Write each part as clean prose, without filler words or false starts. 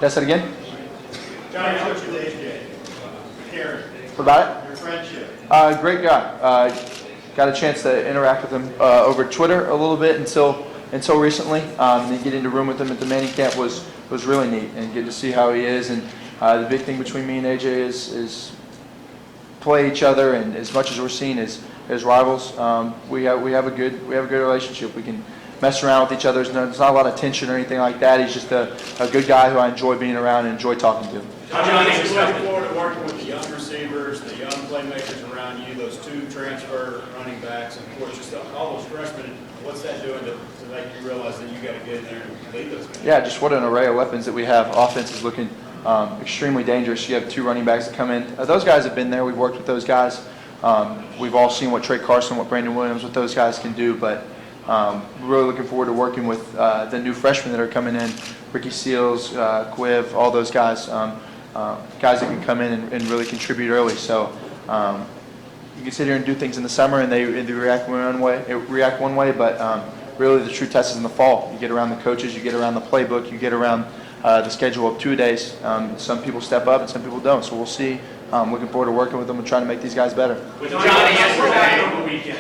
Guess that again? Johnny, how's your day, Karen? What about it? Your friendship. Great guy. Got a chance to interact with him over Twitter a little bit until recently. And get into room with him at the Manning camp was really neat, and get to see how he is. And the big thing between me and AJ is play each other, and as much as we're seen as rivals, we have a good relationship. We can mess around with each other. There's not a lot of tension or anything like that. He's just a good guy who I enjoy being around and enjoy talking to. Johnny, just looking forward to working with the young receivers, the young playmakers around you, those two transfer running backs, and of course just all those freshmen. What's that doing to make you realize that you got to get in there and lead those guys? Yeah, just what an array of weapons that we have. Offense is looking extremely dangerous. You have two running backs that come in. Those guys have been there. We've worked with those guys. We've all seen what Trey Carson, what Brandon Williams, what those guys can do. But we're really looking forward to working with the new freshmen that are coming in, Ricky Seals, Quiv, all those guys, guys that can come in and really contribute early. So you can sit here and do things in the summer and they react one way, but really the true test is in the fall. You get around the coaches, you get around the playbook, you get around the schedule of 2 days. Some people step up and some people don't. So we'll see. Looking forward to working with them and trying to make these guys better. With Johnny yesterday on the weekend.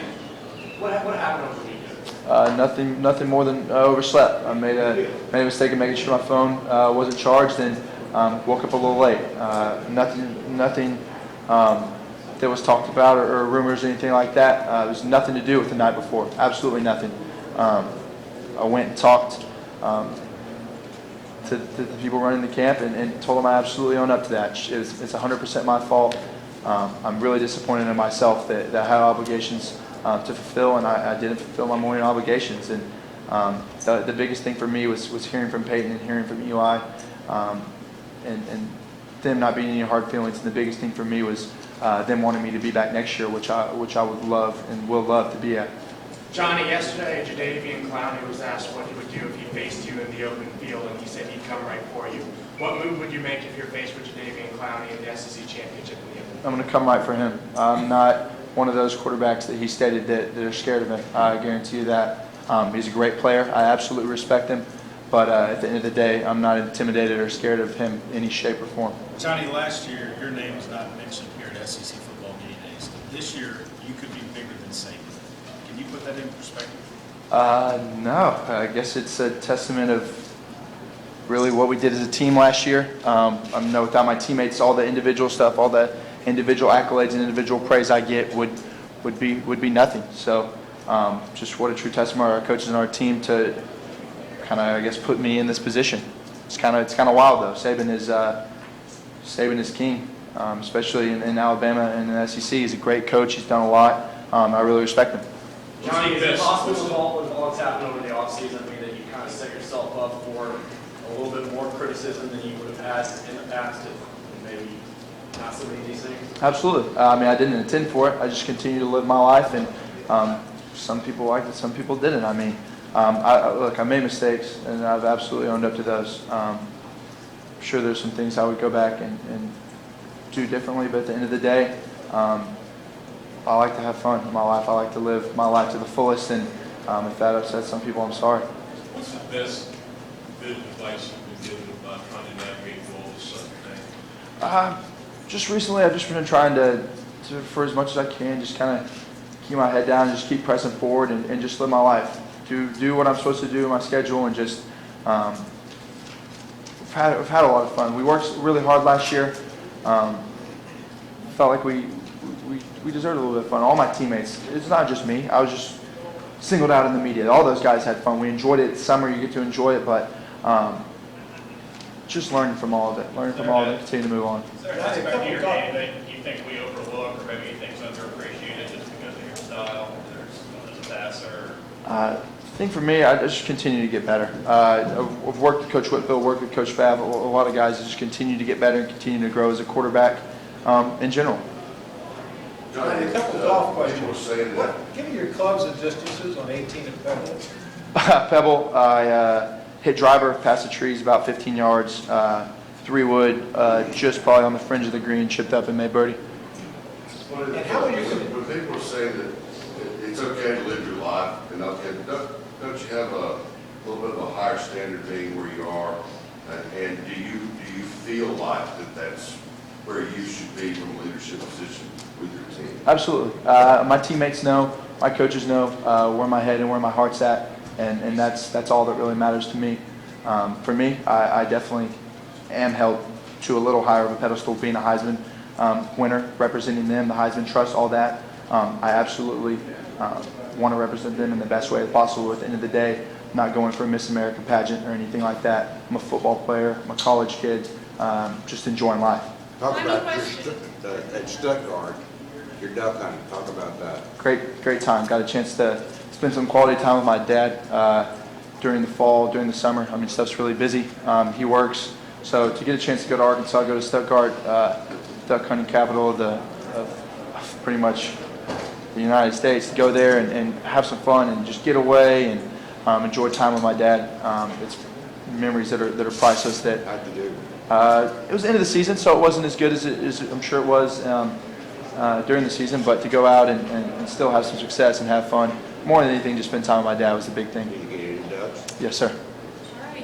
What happened over the weekend? Nothing more than overslept. I made a mistake in making sure my phone wasn't charged and woke up a little late. Nothing that was talked about or rumors or anything like that. It was nothing to do with the night before. Absolutely nothing. I went and talked to the people running the camp and told them I absolutely own up to that. It's 100% my fault. I'm really disappointed in myself that I had obligations to fulfill, and I didn't fulfill my morning obligations. And the biggest thing for me was hearing from Peyton and hearing from Eli, and them not being any hard feelings. And the biggest thing for me was them wanting me to be back next year, which I would love and will love to be at. Johnny, yesterday Jadeveon Clowney was asked what he would do if he faced you in the open field, and he said he'd come right for you. What move would you make if you're faced with Jadeveon Clowney in the SEC championship in the open field? I'm going to come right for him. I'm not one of those quarterbacks that he stated that are scared of him. I guarantee you that. He's a great player. I absolutely respect him. But at the end of the day, I'm not intimidated or scared of him in any shape or form. Johnny, last year your name was not mentioned here at SEC Football Media Days. This year you could be bigger than Saban. Can you put that in perspective? No. I guess it's a testament of really what we did as a team last year. I know without my teammates, all the individual stuff, all the individual accolades and individual praise I get would be nothing. So just what a true testament of our coaches and our team to kind of, I guess, put me in this position. It's kind of wild though. Saban is king, especially in Alabama and in the SEC. He's a great coach. He's done a lot. I really respect him. Johnny, is it possible with all that's happened over the offseason, that you kind of set yourself up for a little bit more criticism than you would have had in the past if maybe not so many of these things? Absolutely. I mean, I didn't intend for it. I just continue to live my life, and some people liked it, some people didn't. I mean, look, I made mistakes, and I've absolutely owned up to those. I'm sure there's some things I would go back and do differently, but at the end of the day, I like to have fun in my life. I like to live my life to the fullest, and if that upsets some people, I'm sorry. What's the best bit of advice you've been given about trying to navigate all this sudden thing? Just recently, I've just been trying to, for as much as I can, just kind of keep my head down and just keep pressing forward and just live my life. Do what I'm supposed to do in my schedule, and just we've had a lot of fun. We worked really hard last year. Felt like we deserved a little bit of fun. All my teammates, it's not just me. I was just singled out in the media. All those guys had fun. We enjoyed it. It's summer, you get to enjoy it, but just learning from all of it. Continue to move on. Is there an aspect of your game that you think we overlook, or maybe you think is underappreciated just because of your style, as a passer? I think for me, I just continue to get better. I've worked with Coach Whitfield, worked with Coach Fab, a lot of guys that just continue to get better and continue to grow as a quarterback in general. Johnny, a couple golf questions. Give me your clubs and distances on 18 and Pebble. Pebble, I hit driver past the trees about 15 yards. 3-wood, just probably on the fringe of the green, chipped up and made birdie. And how are you? When people say that it's okay to live your life, and don't you have a little bit of a higher standard being where you are? And do you feel like that that's where you should be from a leadership position with your team? Absolutely. My teammates know, my coaches know where my head and where my heart's at, and that's all that really matters to me. For me, I definitely am held to a little higher of a pedestal, being a Heisman winner, representing them, the Heisman Trust, all that. I absolutely want to represent them in the best way possible. At the end of the day, I'm not going for a Miss America pageant or anything like that. I'm a football player, I'm a college kid, just enjoying life. Talk Any about your, question? at Stuttgart, your duck hunting, talk about that. Great time. Got a chance to spend some quality time with my dad during the fall, during the summer. I mean, stuff's really busy. He works. So to get a chance to go to Arkansas, go to Stuttgart, duck hunting capital of pretty much the United States, to go there and have some fun and just get away and enjoy time with my dad. It's memories that are priceless. That How'd you do? it was the end of the season, so it wasn't as good as I'm sure it was during the season. But to go out and still have some success and have fun, more than anything, just spend time with my dad was the big thing. Did you get any ducks? Yes, sir.